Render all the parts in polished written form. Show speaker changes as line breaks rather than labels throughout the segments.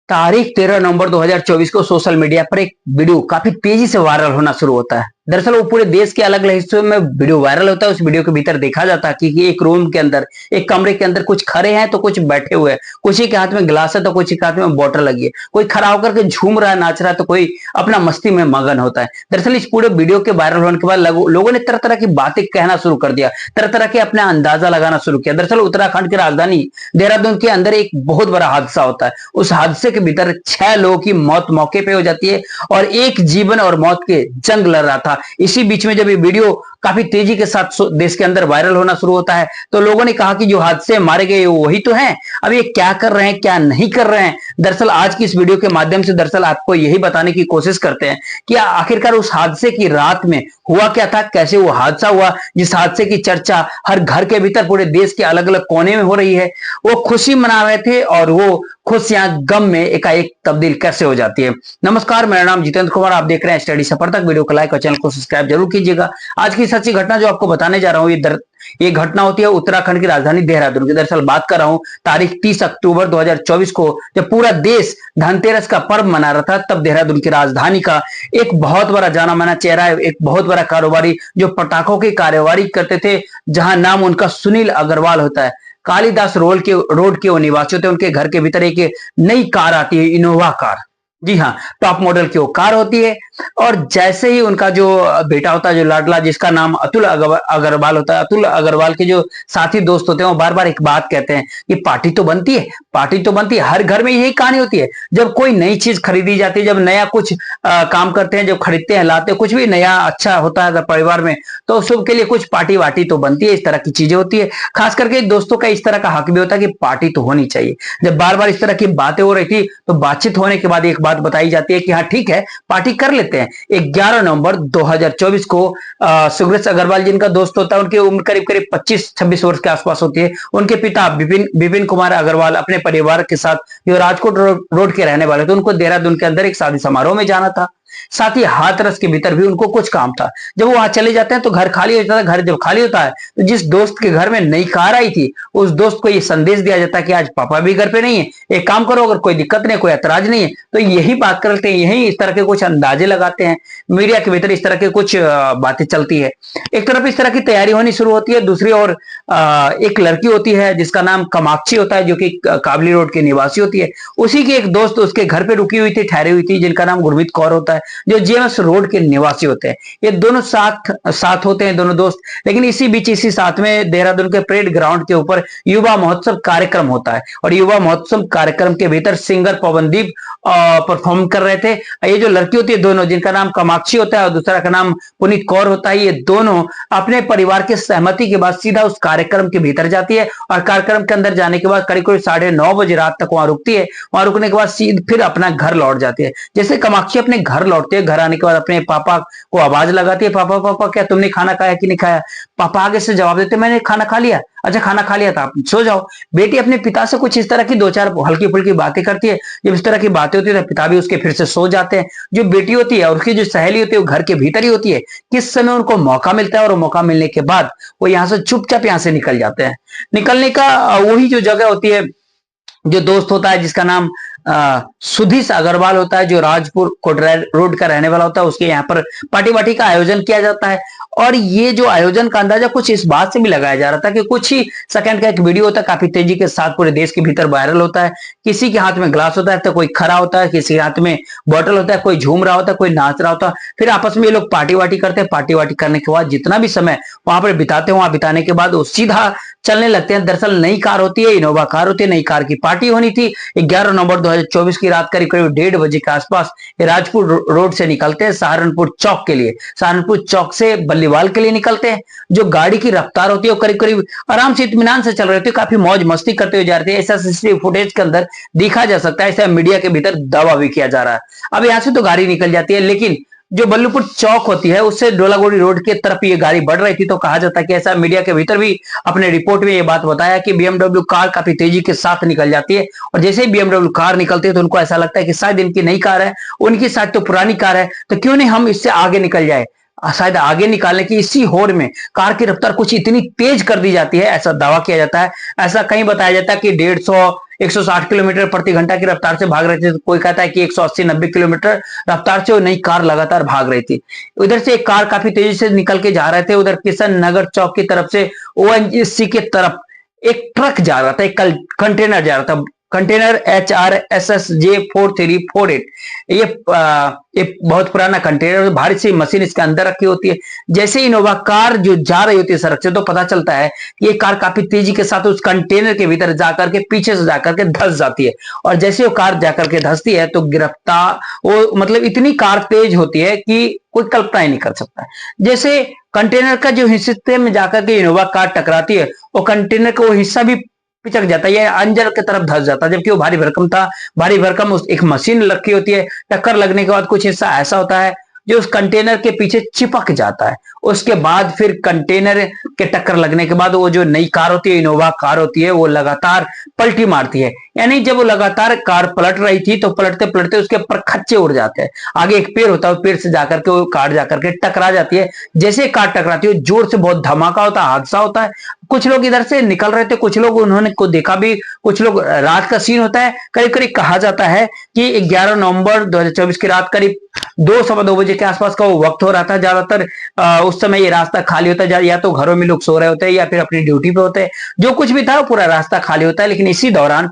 तारीख 13 नवंबर 2024 को social media पर एक वीडियो काफी तेजी से वायरल होना शुरू होता है। दरअसल वो पूरे देश के अलग अलग हिस्सों में वीडियो वायरल होता है। उस वीडियो के भीतर देखा जाता है कि एक रूम के अंदर, एक कमरे के अंदर कुछ खड़े हैं तो कुछ बैठे हुए हैं, कुछ के हाथ में गिलास है तो कुछ के हाथ में बोतल लगी है, कोई खड़ा होकर के झूम रहा है, नाच रहा है, तो कोई अपना मस्ती में मगन होता है। दरअसल इस पूरे वीडियो के वायरल होने के बाद लोगों ने तरह तरह की बातें कहना शुरू कर दिया, तरह तरह के अपना अंदाजा लगाना शुरू किया। दरअसल उत्तराखंड की राजधानी देहरादून के अंदर एक बहुत बड़ा हादसा होता है। उस हादसे के भीतर 6 लोगों की मौत मौके पे हो जाती है और एक जीवन और मौत के जंग लड़ रहा था। इसी बीच में जब ये वीडियो काफी तेजी के साथ देश के अंदर वायरल होना शुरू होता है तो लोगों ने कहा कि जो हादसे मारे गए वही तो हैं, अब ये क्या कर रहे हैं क्या नहीं कर रहे हैं। दरअसल आज की इस वीडियो के माध्यम से दरअसल आपको यही बताने की कोशिश करते हैं कि आखिरकार उस हादसे की रात में हुआ क्या था, कैसे वो हादसा हुआ, जिस हादसे की चर्चा हर घर के भीतर पूरे देश के अलग अलग कोने में हो रही है। वो खुशी मना रहे थे और वो खुशियां गम में एकाएक तब्दील कैसे हो जाती है। नमस्कार, मेरा नाम जितेंद्र कुमार, आप देख रहे हैं स्टडी सफर तक। वीडियो को लाइक और चैनल को सब्सक्राइब जरूर कीजिएगा। आज की सच्ची घटना जो आपको बताने जा रहा हूं ये घटना होती है उत्तराखंड की राजधानी देहरादून की। दरअसल बात कर रहा हूं तारीख 30 अक्टूबर 2024 को, जब पूरा देश धनतेरस का पर्व मना रहा था, तब देहरादून की राजधानी का एक बहुत बड़ा जाना माना चेहरा है, एक बहुत बड़ा कारोबारी जो पटाखों की कारोबारी करते थे, जहां नाम उनका सुनील अग्रवाल होता है। कालिदास रोड के वो निवासी होते हैं। उनके घर के भीतर एक नई कार आती है, इनोवा कार। जी हाँ, टॉप मॉडल की वो कार होती है। और जैसे ही उनका जो बेटा होता है, जो लाडला, जिसका नाम अतुल अग्रवाल होता है, अतुल अग्रवाल के जो साथी दोस्त होते हैं वो बार बार एक बात कहते हैं कि पार्टी तो बनती है, पार्टी तो बनती है। हर घर में यही कहानी होती है। जब कोई नई चीज खरीदी जाती है, जब नया कुछ काम करते हैं, जब खरीदते हैं, लाते हैं, कुछ भी नया अच्छा होता है अगर परिवार में, तो शुभ के लिए कुछ पार्टी वार्टी तो बनती है। इस तरह की चीजें होती है। खास करके दोस्तों का इस तरह का हक भी होता है कि पार्टी तो होनी चाहिए। जब बार बार इस तरह की बातें हो रही थी तो बातचीत होने के बाद एक बात बताई जाती है कि हाँ ठीक है, पार्टी कर लेते हैं। 11 नवंबर 2024 को सुग्रेश अग्रवाल जिनका दोस्त होता है, उनकी उम्र करीब करीब 25-26 वर्ष के आसपास होती है। उनके पिता विपिन कुमार अग्रवाल अपने परिवार के साथ जो राजकोट रोड के रहने वाले थे, उनको देहरादून के अंदर एक शादी समारोह में जाना था। साथ ही हाथरस के भीतर भी उनको कुछ काम था। जब वो वहां चले जाते हैं तो घर खाली हो जाता है। घर जब खाली होता है तो जिस दोस्त के घर में नई कार आई थी, उस दोस्त को ये संदेश दिया जाता है कि आज पापा भी घर पे नहीं है, एक काम करो, अगर कोई दिक्कत नहीं, कोई ऐतराज नहीं है, तो यही बात करते हैं, यही इस तरह के कुछ अंदाजे लगाते हैं। मीडिया के भीतर इस तरह के कुछ बातें चलती है। एक तरफ इस तरह की तैयारी होनी शुरू होती है, दूसरी ओर एक लड़की होती है जिसका नाम कामाक्षी होता है, जो कि काबली रोड की निवासी होती है। उसी की एक दोस्त उसके घर पे रुकी हुई थी, ठहरी हुई थी, जिनका नाम गुरमीत कौर होता है, जो जेएमएस रोड के निवासी होते हैं। ये दोनों साथ होते हैं, दोनों दोस्त। लेकिन इसी बीच, इसी साथ में देहरादून के परेड ग्राउंड के ऊपर युवा महोत्सव कार्यक्रम होता है और युवा महोत्सव कार्यक्रम के भीतर सिंगर पवनदीप परफॉर्म कर रहे थे। ये जो लड़की होती है, दोनों, जिनका नाम कामाक्षी होता है और दूसरा का नाम पुनीत कौर होता है, ये दोनों अपने परिवार के सहमति के बाद सीधा उस कार्यक्रम के भीतर जाती है और कार्यक्रम के अंदर जाने के बाद करीब करीब 9:30 बजे रात तक वहां रुकती है। वहां रुकने के बाद फिर अपना घर लौट जाती है। जैसे कामाक्षी अपने घर लौटती है, घर आने के बाद अपने पापा को आवाज लगाती है, पापा पापा क्या तुमने खाना खाया कि नहीं खाया। पापा आगे से जवाब देते, मैंने खाना खा लिया। अच्छा, खाना खा लिया था, आप सो जाओ। बेटी अपने पिता से कुछ इस तरह की 2-4 हल्की फुल्की बातें करती है। जब इस तरह की बातें होती है तो पिता भी उसके फिर से सो जाते हैं। जो बेटी होती है और उसकी जो सहेली होती है वो घर के भीतर ही होती है। किस समय उनको मौका मिलता है और मौका मिलने के बाद वो यहाँ से चुपचाप यहाँ से निकल जाते हैं। निकलने का वही जो जगह होती है, जो दोस्त होता है जिसका नाम सुधीश अग्रवाल होता है, जो राजपुर कोटरा रोड का रहने वाला होता है, उसके यहाँ पर पार्टी वार्टी का आयोजन किया जाता है। और ये जो आयोजन का अंदाजा कुछ इस बात से भी लगाया जा रहा था कि कुछ ही सेकंड का एक वीडियो होता है, काफी तेजी के साथ पूरे देश के भीतर वायरल होता है। किसी के हाथ में ग्लास होता है तो कोई खड़ा होता है, किसी के हाथ में बॉटल होता है, कोई झूम रहा होता है, कोई नाच रहा होता है। फिर आपस में ये लोग पार्टी वार्टी करते हैं। पार्टी वार्टी करने के बाद जितना भी समय वहां पर बिताते हैं, वहां बिताने के बाद वो सीधा चलने लगते हैं। दरअसल नई कार होती है, इनोवा कार होती है, नई कार की पार्टी होनी थी। 11 नवंबर 2024 की रात करीब करीब 1:30 बजे के आसपास ये राजपुर रोड से निकलते हैं सहारनपुर चौक के लिए। सहारनपुर चौक से बल्लीवाल के लिए निकलते हैं। जो गाड़ी की रफ्तार होती है वो करीब करीब आराम से इत्मीनान से चल रही होती है, काफी मौज मस्ती करते हुए जा रहे थे। ऐसा सीसीटीवी फुटेज के अंदर देखा जा सकता है, ऐसा मीडिया के भीतर दावा भी किया जा रहा है। अब यहाँ से तो गाड़ी निकल जाती है, लेकिन जो बल्लूपुर चौक होती है उससे डोलागोड़ी रोड की तरफ ये गाड़ी बढ़ रही थी। तो कहा जाता है कि ऐसा मीडिया के भीतर भी अपने रिपोर्ट में ये बात बताया कि बीएमडब्ल्यू कार काफी तेजी के साथ निकल जाती है और जैसे ही बीएमडब्ल्यू कार निकलती है तो उनको ऐसा लगता है कि शायद इनकी नई कार है, उनकी शायद तो पुरानी कार है, तो क्यों नहीं हम इससे आगे निकल जाए। शायद आगे निकालने की इसी होड़ में कार की रफ्तार कुछ इतनी तेज कर दी जाती है, ऐसा दावा किया जाता है। ऐसा कहीं बताया जाता है कि 150 160 किलोमीटर प्रति घंटा की रफ्तार से भाग रहे थे, तो कोई कहता है कि 180-90 किलोमीटर रफ्तार से वो नई कार लगातार भाग रही थी। उधर से एक कार काफी तेजी से निकल के जा रहे थे, उधर किशन नगर चौक की तरफ से ओएनजीसी की तरफ एक ट्रक जा रहा था, एक कंटेनर जा रहा था, कंटेनर HRSSJ4348। ये एक बहुत पुराना कंटेनर, भारी सी मशीन इसके अंदर रखी होती है। जैसे इनोवा कार जो जा रही होती है सड़क से, तो पता चलता है कि ये कार काफी तेजी के साथ उस कंटेनर के भीतर जाकर के पीछे से जाकर के धंस जाती है। और जैसे वो कार जाकर के धंसती है तो गिरफ्तार, वो मतलब इतनी कार तेज होती है कि कोई कल्पना ही नहीं कर सकता। जैसे कंटेनर का जो हिस्से में जाकर के इनोवा कार टकराती है, वो कंटेनर का वो हिस्सा भी पिचक जाता है या अंजर की तरफ धंस जाता है, जबकि वो भारी भरकम था। भारी भरकम उस एक मशीन रखी होती है, टक्कर लगने के बाद कुछ हिस्सा ऐसा होता है जो उस कंटेनर के पीछे चिपक जाता है। उसके बाद फिर कंटेनर के टक्कर लगने के बाद वो जो नई कार होती है, इनोवा कार होती है, वो लगातार पलटी मारती है। यानी जब वो लगातार कार पलट रही थी तो पलटते पलटते उसके ऊपर खच्चे उड़ जाते हैं। आगे एक पेड़ होता है, पेड़ से जाकर के वो कार जाकर के टकरा जाती है। जैसे कार टकराती है जोर से बहुत धमाका होता है, हादसा होता है। कुछ लोग इधर से निकल रहे थे, कुछ लोग उन्होंने को देखा भी, कुछ लोग, रात का सीन होता है। करीब करीब कहा जाता है कि 11 नवंबर 2024 की रात करीब 2 सवा 2 बजे के आसपास का वो वक्त हो रहा था। ज्यादातर उस समय ये रास्ता खाली होता है, या तो घरों में लोग सो रहे होते हैं या फिर अपनी ड्यूटी पे होते हैं। जो कुछ भी था वो पूरा रास्ता खाली होता है। लेकिन इसी दौरान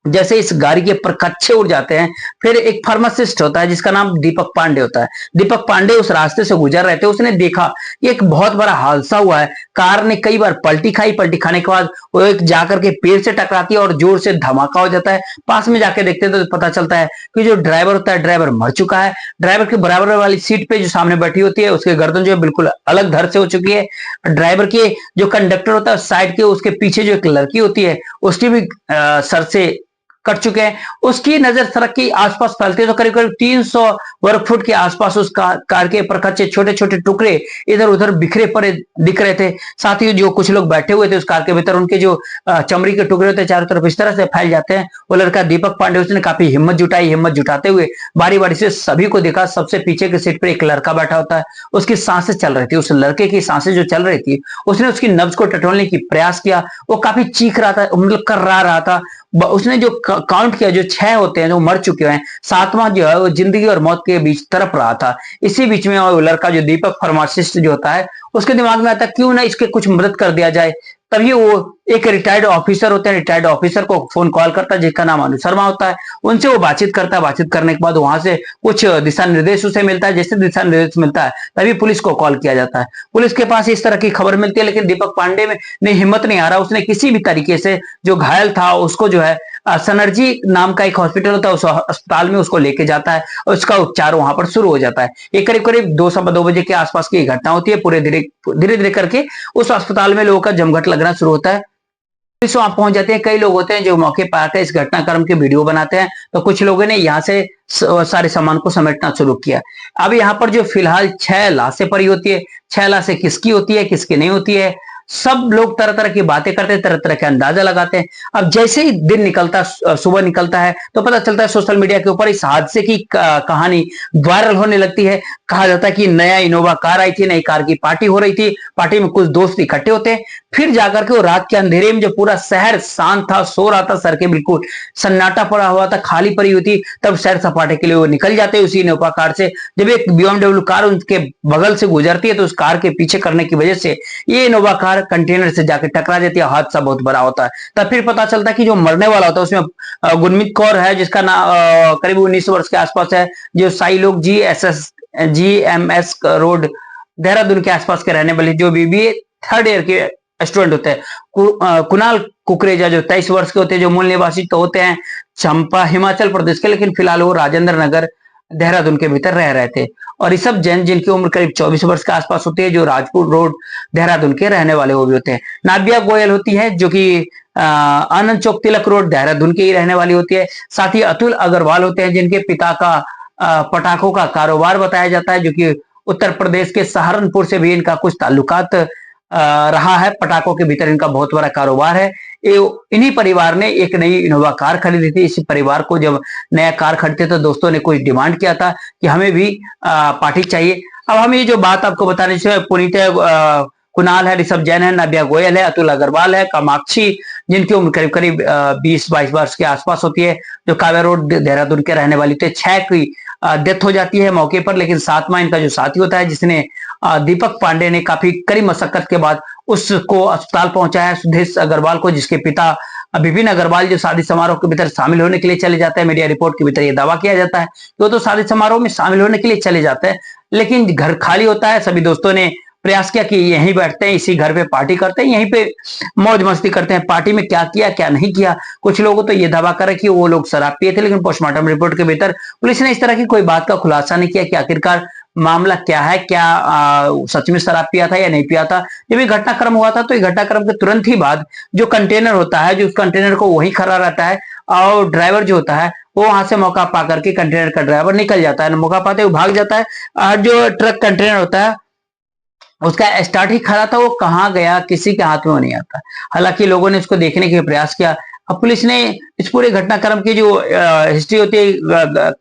जैसे इस गाड़ी के परकच्चे उड़ जाते हैं, फिर एक फार्मासिस्ट होता है जिसका नाम दीपक पांडे होता है। दीपक पांडे उस रास्ते से गुजर रहे थे, उसने देखा कि एक बहुत बड़ा हादसा हुआ है। कार ने कई बार पलटी खाई, पलटी खाने के बाद वो एक जाकर के पेड़ से टकराती है और जोर से धमाका हो जाता है। पास में जाके देखते हैं तो पता चलता है कि जो ड्राइवर होता है, ड्राइवर मर चुका है। ड्राइवर के बराबर वाली सीट पे जो सामने बैठी होती है, उसके गर्दन जो है बिल्कुल अलग धर से हो चुकी है। ड्राइवर के जो कंडक्टर होता है साइड के, उसके पीछे जो एक लड़की होती है, उसकी भी सर से कट चुके हैं। उसकी नजर सड़क के आसपास फैलती है तो करीब करीब 300 वर्ग फुट के आसपास उस कार के परखच्चे छोटे छोटे टुकड़े इधर उधर बिखरे पड़े दिख रहे थे। साथ ही जो कुछ लोग बैठे हुए थे उस कार के भीतर, उनके जो चमड़ी के टुकड़े होते हैं चारों तरफ इस तरह से फैल जाते हैं। वो लड़का दीपक पांडे, उसने काफी हिम्मत जुटाई। हिम्मत जुटाते हुए बारी बारी से सभी को देखा। सबसे पीछे की सीट पर एक लड़का बैठा होता है, उसकी सांसें चल रही थी। उस लड़के की सांसें जो चल रही थी, उसने उसकी नब्ज को टटोलने की प्रयास किया। वो काफी चीख रहा था, मतलब कर्रा रहा था। उसने जो काउंट किया, जो 6 होते हैं जो मर चुके हैं, 7वां जो है वो जिंदगी और मौत के बीच तरफ रहा था। इसी बीच में वो लड़का जो दीपक फार्मासिस्ट जो होता है, उसके दिमाग में आता क्यों ना इसके कुछ मदद कर दिया जाए। तभी वो एक रिटायर्ड ऑफिसर होते हैं, रिटायर्ड ऑफिसर को फोन कॉल करता है जिसका नाम अनु शर्मा होता है। उनसे वो बातचीत करता है। बातचीत करने के बाद वहां से कुछ दिशा निर्देश उसे मिलता है। जैसे दिशा निर्देश मिलता है तभी पुलिस को कॉल किया जाता है। पुलिस के पास इस तरह की खबर मिलती है, लेकिन दीपक पांडे में ने हिम्मत नहीं आ रहा। उसने किसी भी तरीके से जो घायल था उसको जो है सनर्जी नाम का एक हॉस्पिटल होता है, उस अस्पताल में उसको लेके जाता है और उसका उपचार वहां पर शुरू हो जाता है। ये करीब करीब 2 सवा 2 बजे के आसपास की घटना होती है। पूरे धीरे धीरे करके उस अस्पताल में लोगों का जमघट लगना शुरू होता है। पुलिस वहां पहुंच जाते हैं। कई लोग होते हैं जो मौके पर आकर इस घटनाक्रम के वीडियो बनाते हैं। तो कुछ लोगों ने यहाँ से सारे सामान को समेटना शुरू किया। अब यहाँ पर जो फिलहाल 6 लाशें पड़ी होती है, 6 लाशें किसकी होती है किसकी नहीं होती है, सब लोग तरह तरह की बातें करते हैं, तरह तरह के अंदाजा लगाते हैं। अब जैसे ही दिन निकलता, सुबह निकलता है, तो पता चलता है सोशल मीडिया के ऊपर इस हादसे की कहानी वायरल होने लगती है। कहा जाता है कि नया इनोवा कार आई थी, नई कार की पार्टी हो रही थी, पार्टी में कुछ दोस्त इकट्ठे होते हैं। फिर जाकर के वो रात के अंधेरे में, जब पूरा शहर शांत था, सो रहा था, सड़कें बिल्कुल सन्नाटा पड़ा हुआ था, खाली पड़ी हुई थी, तब सैर सपाटे के लिए वो निकल जाते हैं उसी इनोवा कार से। जब एक BMW कार उनके बगल से गुजरती है तो उस कार के पीछे करने की वजह से ये इनोवा कार कंटेनर से जाकर टकरा जाती है। हादसा बहुत बड़ा होता है। तब फिर पता चलता है कि जो मरने वाला होता है उसमें गुरमीत कौर है, जिसका नाम करीब 19 वर्ष के आसपास है, जो साई लोग GMS रोड देहरादून के आसपास के रहने वाले, जो BBA 3rd ईयर के स्टूडेंट होते हैं। कुणाल कुकरेजा जो 23 वर्ष के होते हैं, जो मूल निवासी तो होते हैं चंपा हिमाचल प्रदेश के, लेकिन फिलहाल वो राजेंद्र नगर देहरादून के भीतर रह रहे थे। और ऋषभ जैन जिनकी उम्र करीब 24 वर्ष के आसपास होती है, जो राजपुर रोड देहरादून के रहने वाले वो भी होते हैं। नाबिया गोयल होती है जो कि आनंद चौक तिलक रोड देहरादून की ही रहने वाली होती है। साथ ही अतुल अग्रवाल होते हैं जिनके पिता का पटाखों का कारोबार बताया जाता है, जो कि उत्तर प्रदेश के सहारनपुर से भी इनका कुछ ताल्लुकात रहा है। पटाखों के भीतर इनका बहुत बड़ा कारोबार है। इन्हीं परिवार ने एक नई इनोवा कार खरीदी थी। इसी परिवार को जब नया कार खरीदते तो दोस्तों ने कुछ डिमांड किया था कि हमें भी पार्टी चाहिए। अब हम ये जो बात आपको बताने से पुनीत है, कुणाल है, ऋषभ जैन है, नव्या गोयल है, अतुल अग्रवाल है, कामाक्षी जिनकी उम्र करीब करीब 20-22 वर्ष के आसपास होती है, जो काव्या रोड देहरादून के रहने वाली थे। 6 की डेथ हो जाती है मौके पर, लेकिन 7वां इनका जो साथी होता है जिसने दीपक पांडे ने काफी कड़ी मशक्कत के बाद उसको अस्पताल पहुंचाया, सुधेश अग्रवाल को, जिसके पिता विपिन अग्रवाल जो शादी समारोह के भीतर शामिल होने के लिए चले जाते हैं। मीडिया रिपोर्ट के भीतर यह दावा किया जाता है कि वो तो शादी समारोह में शामिल होने के लिए चले जाते हैं, लेकिन घर खाली होता है। सभी दोस्तों ने प्रयास किया कि यहीं बैठते हैं, इसी घर पे पार्टी करते हैं, यहीं पे मौज मस्ती करते हैं। पार्टी में क्या किया क्या नहीं किया, कुछ लोगों तो ये दावा करा कि वो लोग शराब पिए थे, लेकिन पोस्टमार्टम रिपोर्ट के भीतर पुलिस ने इस तरह की कोई बात का खुलासा नहीं किया कि आखिरकार मामला क्या है, क्या सच में शराब पिया था या नहीं पिया था। जब ये घटनाक्रम हुआ था तो ये घटनाक्रम के तुरंत ही बाद जो कंटेनर होता है, जो उस कंटेनर को वहीं खड़ा रहता है और ड्राइवर जो होता है वो वहां से मौका पा करके कंटेनर का ड्राइवर निकल जाता है, मौका पाते हुए भाग जाता है। जो ट्रक कंटेनर होता है उसका स्टार्ट ही खड़ा था, वो कहाँ गया किसी के हाथ में वो नहीं आता। हालांकि लोगों ने उसको देखने का प्रयास किया। अब पुलिस ने इस पूरे घटनाक्रम की जो हिस्ट्री होती है,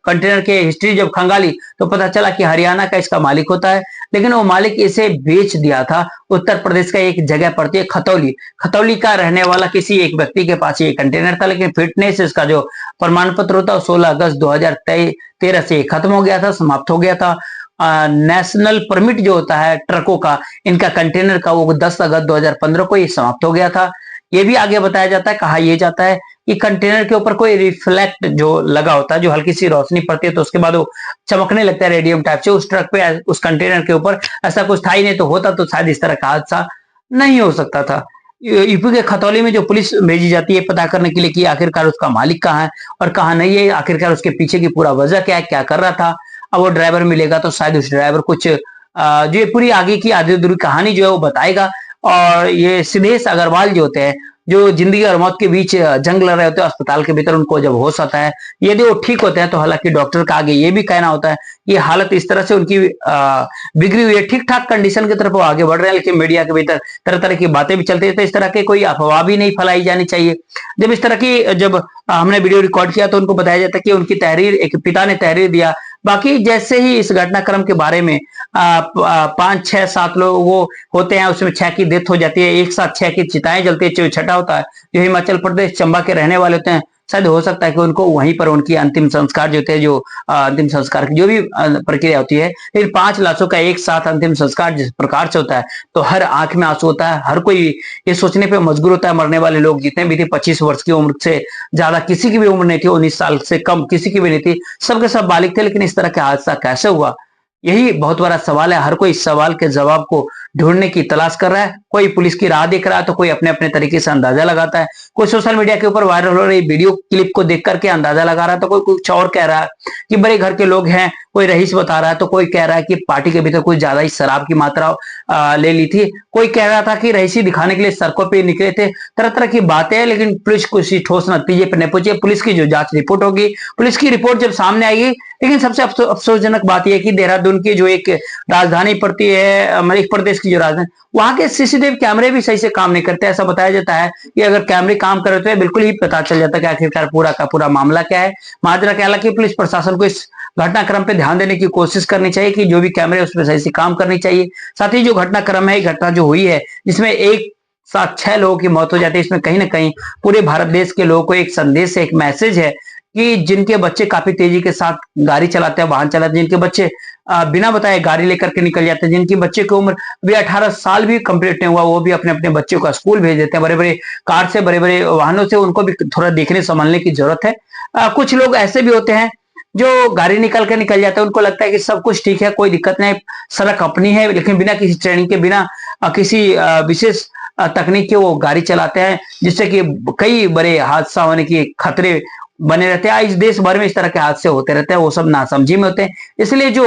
कंटेनर के हिस्ट्री जब खंगाली तो पता चला कि हरियाणा का इसका मालिक होता है, लेकिन वो मालिक इसे बेच दिया था। उत्तर प्रदेश का एक जगह पड़ती है खतौली, खतौली का रहने वाला किसी एक व्यक्ति के पास ये कंटेनर था, लेकिन फिटनेस इसका जो प्रमाण पत्र होता 16 अगस्त 2013 से खत्म हो गया था, समाप्त हो गया था। नेशनल परमिट जो होता है ट्रकों का, इनका कंटेनर का, वो 10 अगस्त 2015 को ही समाप्त हो गया था। ये भी आगे बताया जाता है, कहा यह जाता है कि कंटेनर के ऊपर कोई रिफ्लेक्ट जो लगा होता है, जो हल्की सी रोशनी पड़ती है तो उसके बाद वो चमकने लगता है रेडियम टाइप से। उस ट्रक पे, उस कंटेनर के ऊपर ऐसा कुछ था ही नहीं, तो होता तो शायद इस तरह का हादसा नहीं हो सकता था। यूपी के खतौली में जो पुलिस भेजी जाती है पता करने के लिए कि आखिरकार उसका मालिक कहाँ है और कहाँ नहीं है, आखिरकार उसके पीछे की पूरा वजह क्या है, क्या कर रहा था। अब वो ड्राइवर मिलेगा तो शायद उस ड्राइवर कुछ जो ये पूरी आगे की आधी अधूरी कहानी जो है वो बताएगा। और ये सिद्धेश अग्रवाल जो होते हैं, जो जिंदगी और मौत के बीच जंग लड़ रहे होते हैं अस्पताल के भीतर, उनको जब होश आता है, यदि वो ठीक होते हैं तो हालांकि डॉक्टर का आगे ये भी कहना होता है कि हालत इस तरह से उनकी बिगड़ी हुई है, ठीक ठाक कंडीशन की तरफ वो आगे बढ़ रहे हैं, लेकिन मीडिया के भीतर तरह तरह की बातें भी चलती है। तो इस तरह के कोई अफवाह भी नहीं फैलाई जानी चाहिए। जब इस तरह की जब हमने वीडियो रिकॉर्ड किया तो उनको बताया जाता है कि उनकी तहरीर, एक पिता ने तहरीर दिया। बाकी जैसे ही इस घटनाक्रम के बारे में 5, 6, 7 लोग वो होते हैं, उसमें 6 की डेथ हो जाती है, एक साथ 6 की चिताएं जलती है, जो छठा होता है जो हिमाचल प्रदेश चंबा के रहने वाले होते हैं, शायद हो सकता है कि उनको वहीं पर उनकी अंतिम संस्कार जो थे, जो अंतिम संस्कार की जो भी प्रक्रिया होती है, फिर 5 लाशों का एक साथ अंतिम संस्कार जिस प्रकार से होता है तो हर आंख में आंसू होता है। हर कोई ये सोचने पे मजबूर होता है, मरने वाले लोग जितने भी थे 25 वर्ष की उम्र से ज्यादा किसी की भी उम्र नहीं थी, 19 साल से कम किसी की भी नहीं थी, सबके सब बालिग थे, लेकिन इस तरह का हादसा कैसे हुआ, यही बहुत बड़ा सवाल है। हर कोई इस सवाल के जवाब को ढूंढने की तलाश कर रहा है। कोई पुलिस की राह देख रहा है तो कोई अपने अपने तरीके से अंदाजा लगाता है। कोई सोशल मीडिया के ऊपर वायरल हो रही वीडियो क्लिप को देख करके अंदाजा लगा रहा है, तो कोई कुछ और कह रहा है कि बड़े घर के लोग हैं, कोई रईस बता रहा है, तो कोई कह रहा है कि पार्टी के भीतर कुछ ज्यादा ही शराब की मात्रा ले ली थी, कोई कह रहा था कि रईसी दिखाने के लिए सड़कों पर निकले थे। तरह तरह की बातें हैं, लेकिन पुलिस कुछ ठोस नतीजे पर नहीं पहुंची। पुलिस की जो जांच रिपोर्ट होगी, पुलिस की रिपोर्ट जब सामने आएगी, लेकिन सबसे अफसोसजनक बात यह कि देहरादून की जो एक राजधानी पड़ती है, मध्य प्रदेश की जो राजधानी, वहां के सीसीटीवी कैमरे भी सही से काम नहीं करते। ऐसा बताया जाता है कि अगर कैमरे काम कर रहे तो बिल्कुल ही पता चल जाता है कि आखिरकार पूरा का पूरा मामला क्या है, माजरा क्या। हालांकि पुलिस प्रशासन को इस घटनाक्रम पे ध्यान देने की कोशिश करनी चाहिए कि जो भी कैमरे उस पर सही से काम करनी चाहिए। साथ ही जो घटनाक्रम है, घटना जो हुई है जिसमें एक साथ 6 लोगों की मौत हो जाती है, इसमें कहीं ना कहीं पूरे भारत देश के लोगों को एक संदेश है, एक मैसेज है कि जिनके बच्चे काफी तेजी के साथ गाड़ी चलाते हैं, वाहन चलाते हैं, जिनके बच्चे बिना बताए गाड़ी लेकर के निकल जाते हैं, जिनकी बच्चे की उम्र अभी 18 साल भी कंप्लीट नहीं हुआ, वो भी अपने अपने बच्चों का स्कूल भेज देते हैं, बड़े बड़े कार से, बड़े बड़े वाहनों से। उनको भी थोड़ा देखने संभालने की जरूरत है। कुछ लोग ऐसे भी होते हैं जो गाड़ी निकल के निकल जाते हैं, उनको लगता है कि सब कुछ ठीक है, कोई दिक्कत नहीं, सड़क अपनी है, लेकिन बिना किसी ट्रेनिंग के, बिना किसी विशेष तकनीक के वो गाड़ी चलाते हैं, जिससे कि कई बड़े हादसा होने की खतरे बने रहते हैं। इस देश भर में इस तरह के हादसे होते रहते हैं, वो सब नासमझी में होते हैं। इसलिए जो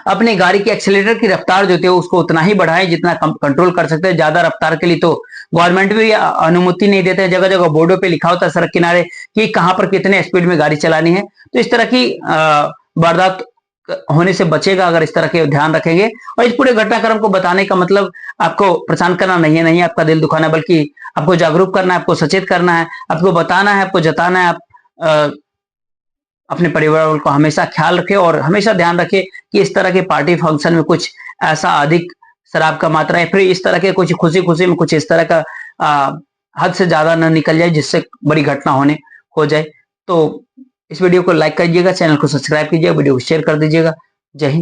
अपनी गाड़ी की एक्सीलरेटर की रफ्तार जो होती है उसको उतना ही बढ़ाएं जितना कंट्रोल कर सकते हैं। ज्यादा रफ्तार के लिए तो गवर्नमेंट भी अनुमति नहीं देते हैं, जगह जगह बोर्डों पे लिखा होता है सड़क किनारे कि कहां पर कितने स्पीड में गाड़ी चलानी है। तो इस तरह की वारदात होने से बचेगा अगर इस तरह के ध्यान रखेंगे। और इस पूरे घटनाक्रम को बताने का मतलब आपको परेशान करना नहीं है, नहीं आपका दिल दुखाना, बल्कि आपको जागरूक करना है, आपको सचेत करना है, आपको बताना है, आपको जताना है। आप अपने परिवार को हमेशा ख्याल रखें और हमेशा ध्यान रखें कि इस तरह के पार्टी फंक्शन में कुछ ऐसा अधिक शराब का मात्रा है, फिर इस तरह के कुछ खुशी-खुशी में कुछ इस तरह का हद से ज़्यादा ना निकल जाए जिससे बड़ी घटना हो जाए। तो इस वीडियो को लाइक कीजिएगा, चैनल को सब्सक्राइब कीजिएगा, वीडियो को शेयर कर दीजिएगा। जय हिंद।